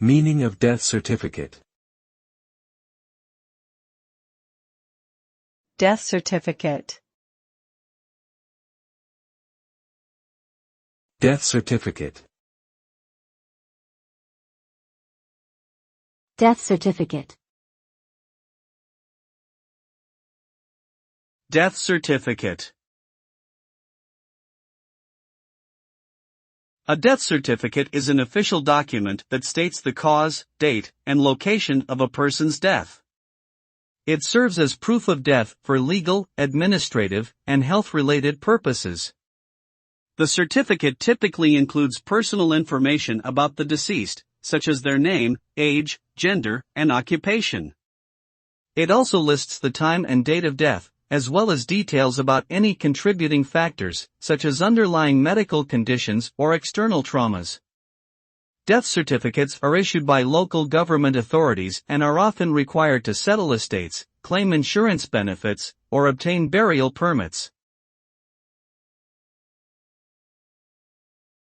Meaning of death certificate. Death certificate. Death certificate. Death certificate. Death certificate. A death certificate is an official document that states the cause, date, and location of a person's death. It serves as proof of death for legal, administrative, and health-related purposes. The certificate typically includes personal information about the deceased, such as their name, age, gender, and occupation. It also lists the time and date of death, as well as details about any contributing factors, such as underlying medical conditions or external traumas. Death certificates are issued by local government authorities and are often required to settle estates, claim insurance benefits, or obtain burial permits.